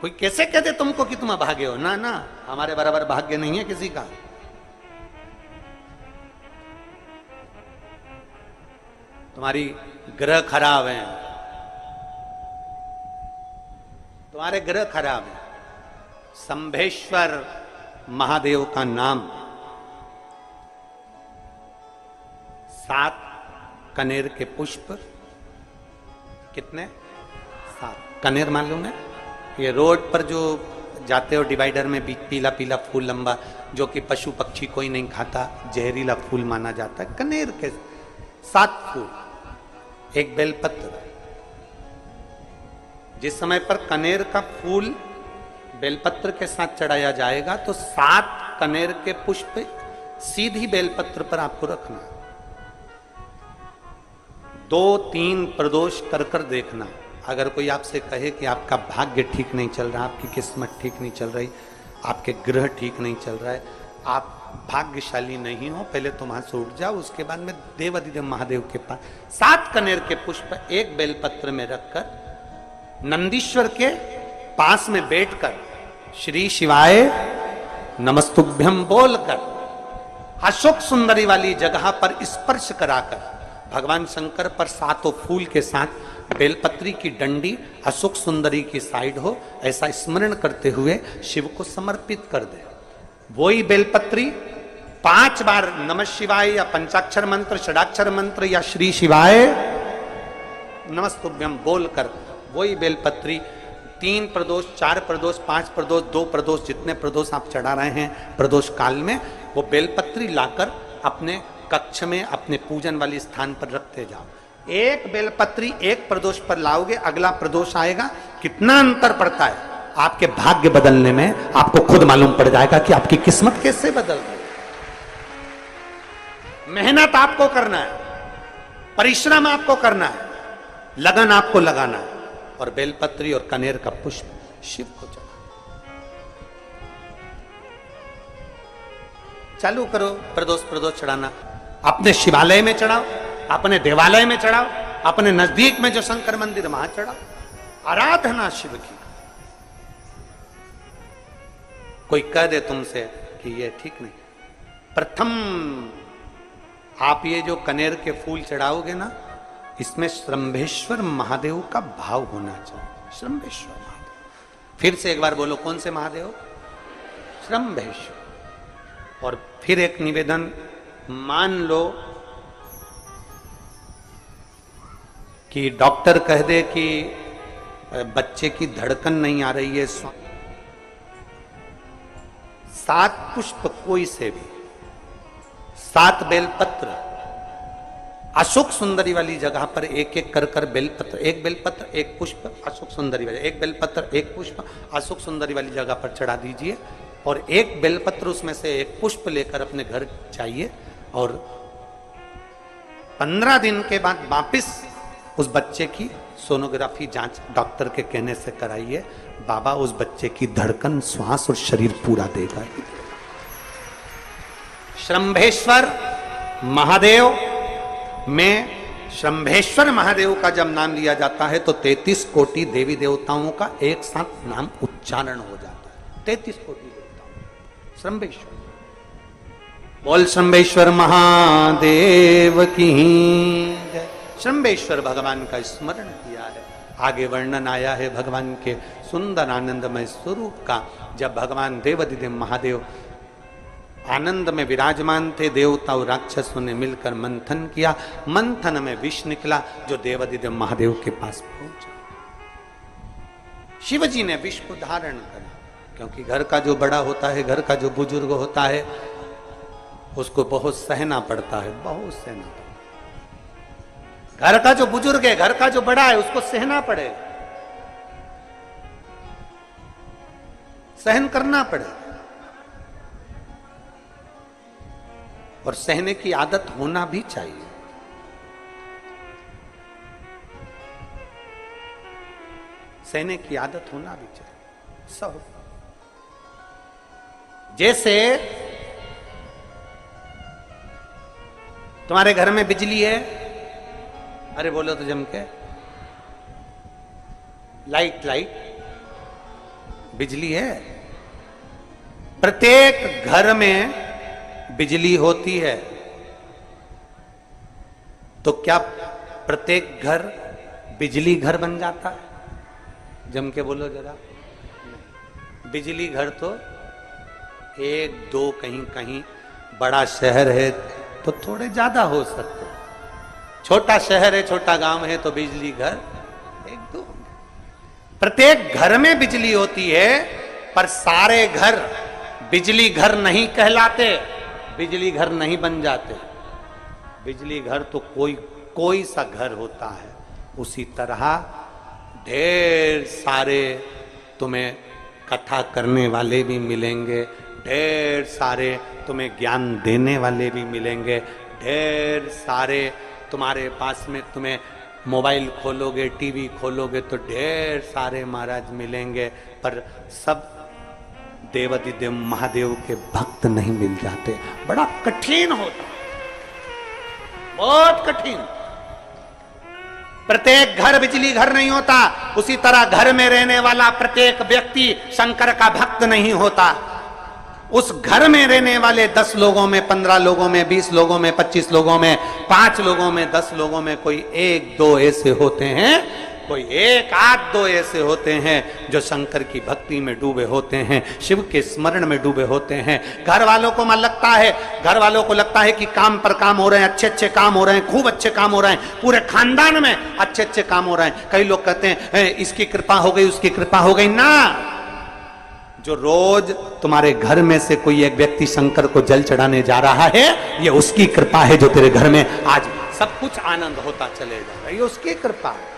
कोई कैसे कह दे तुमको कि तुम अभागे हो? ना ना, हमारे बराबर भाग्य नहीं है किसी का। तुम्हारी ग्रह खराब है, तुम्हारे ग्रह खराब है। शंभेश्वर महादेव का नाम 7 कनेर के पुष्प, कितने? 7 कनेर मान लूंगा। ये रोड पर जो जाते हो डिवाइडर में पीला पीला फूल लंबा, जो कि पशु पक्षी कोई नहीं खाता, जहरीला फूल माना जाता है। कनेर के 7 फूल, एक बेलपत्र। जिस समय पर कनेर का फूल बेलपत्र के साथ चढ़ाया जाएगा तो 7 कनेर के पुष्प सीधी बेलपत्र पर आपको रखना। 2-3 प्रदोष कर कर देखना। अगर कोई आपसे कहे कि आपका भाग्य ठीक नहीं चल रहा, आपकी किस्मत ठीक नहीं चल रही, आपके ग्रह ठीक नहीं चल रहा है, आप भाग्यशाली नहीं हो, पहले तुम वहां से उठ जाओ। उसके बाद में देवाधिदेव महादेव के पास 7 कनेर के पुष्प एक बेलपत्र में रखकर नंदीश्वर के पास में बैठकर श्री शिवाय नमस्तुभ्यम बोलकर अशोक सुंदरी वाली जगह पर स्पर्श कराकर भगवान शंकर पर 7 फूल के साथ बेलपत्री की डंडी अशोक सुंदरी की साइड हो, ऐसा स्मरण करते हुए शिव को समर्पित कर दे। वही बेलपत्री 5 बार नमः शिवाय या पंचाक्षर मंत्र, षडाक्षर मंत्र या श्री शिवाय नमस्तुभ्यम बोलकर वही बेलपत्री 3 प्रदोष, 4 प्रदोष, 5 प्रदोष, 2 प्रदोष, जितने प्रदोष आप चढ़ा रहे हैं प्रदोष काल में, वो बेलपत्री लाकर अपने कक्ष में अपने पूजन वाली स्थान पर रखते जाओ। एक बेलपत्री एक प्रदोष पर लाओगे, अगला प्रदोष आएगा, कितना अंतर पड़ता है आपके भाग्य बदलने में, आपको खुद मालूम पड़ जाएगा कि आपकी किस्मत कैसे बदल गई। मेहनत आपको करना है, परिश्रम आपको करना है, लगन आपको लगाना है, और बेलपत्री और कनेर का पुष्प शिव को चढ़ा। चालू करो प्रदोष चढ़ाना। अपने शिवालय में चढ़ाओ, अपने देवालय में चढ़ाओ, अपने नजदीक में जो शंकर मंदिर वहां चढ़ाओ। आराधना शिव की। कोई कह दे तुमसे कि ये ठीक नहीं, प्रथम आप ये जो कनेर के फूल चढ़ाओगे ना, इसमें श्रंभेश्वर महादेव का भाव होना चाहिए। श्रंभेश्वर महादेव, फिर से एक बार बोलो, कौन से महादेव? श्रंभेश्वर। और फिर एक निवेदन, मान लो कि डॉक्टर कह दे कि बच्चे की धड़कन नहीं आ रही है, 7 पुष्प कोई से भी, 7 बेलपत्र अशोक सुंदरी वाली जगह पर एक एक कर कर बेलपत्र, एक बेलपत्र एक पुष्प अशोक सुंदरी वाली, एक बेलपत्र एक पुष्प अशोक सुंदरी वाली जगह पर चढ़ा दीजिए, और एक बेलपत्र उसमें से एक पुष्प लेकर अपने घर जाइए, और 15 दिन के बाद वापिस उस बच्चे की सोनोग्राफी जांच डॉक्टर के कहने से कराइए। बाबा उस बच्चे की धड़कन, श्वास और शरीर पूरा देगा। श्रंभेश्वर महादेव में, श्रंभेश्वर महादेव का जब नाम लिया जाता है तो 33 कोटि देवी देवताओं का एक साथ नाम उच्चारण हो जाता है। 33 कोटि देवताओं। श्रंभेश्वर, बोल श्रंभेश्वर महादेव की जय। श्रंभेश्वर भगवान का स्मरण किया है। आगे वर्णन आया है भगवान के सुंदर आनंदमय स्वरूप का। जब भगवान देवाधिदेव महादेव आनंद में विराजमान थे, देवता और राक्षसों ने मिलकर मंथन किया, मंथन में विष निकला जो देवाधिदेव महादेव के पास पहुंचा। शिवजी ने विष को धारण करा, क्योंकि घर का जो बड़ा होता है, घर का जो बुजुर्ग होता है, उसको बहुत सहना पड़ता है, बहुत सहना पड़ता है। घर का जो बुजुर्ग है, घर का जो बड़ा है, उसको सहना पड़ेगा, सहन करना पड़ेगा, और सहने की आदत होना भी चाहिए। सहने की आदत होना भी चाहिए। सब जैसे तुम्हारे घर में बिजली है, अरे बोलो तो जम के, लाइट बिजली है। प्रत्येक घर में बिजली होती है, तो क्या प्रत्येक घर बिजली घर बन जाता है? जम के बोलो जरा। बिजली घर तो एक दो, कहीं कहीं बड़ा शहर है तो थोड़े ज्यादा हो सकते, छोटा शहर है, छोटा गांव है तो बिजली घर एक दो। प्रत्येक घर में बिजली होती है, पर सारे घर बिजली घर नहीं कहलाते, बिजली घर नहीं बन जाते। बिजली घर तो कोई सा घर होता है। उसी तरह ढेर सारे तुम्हें कथा करने वाले भी मिलेंगे, ढेर सारे तुम्हें ज्ञान देने वाले भी मिलेंगे, ढेर सारे तुम्हारे पास में, तुम्हें मोबाइल खोलोगे, टीवी खोलोगे तो ढेर सारे महाराज मिलेंगे, पर सब देवाधिदेव महादेव के भक्त नहीं मिल जाते। बड़ा कठिन होता, बहुत कठिन। प्रत्येक घर बिजली घर नहीं होता, उसी तरह घर में रहने वाला प्रत्येक व्यक्ति शंकर का भक्त नहीं होता। उस घर में रहने वाले 10 लोगों में, 15 लोगों में, 20 लोगों में, 25 लोगों में, 5 लोगों में, 10 लोगों में कोई 1-2 ऐसे होते हैं, कोई 1-8-2 ऐसे होते हैं जो शंकर की भक्ति में डूबे होते हैं, शिव के स्मरण में डूबे होते हैं। घर वालों को मन लगता है, घर वालों को लगता है कि काम पर काम हो रहे हैं, अच्छे अच्छे काम हो रहे हैं, खूब अच्छे काम हो रहे हैं, पूरे खानदान में अच्छे अच्छे काम हो रहे हैं। कई लोग कहते हैं इसकी कृपा हो गई, उसकी कृपा हो गई ना। जो रोज तुम्हारे घर में से कोई एक व्यक्ति शंकर को जल चढ़ाने जा रहा है, ये उसकी कृपा है जो तेरे घर में आज सब कुछ आनंद होता चले जा रहा है, ये उसकी कृपा है।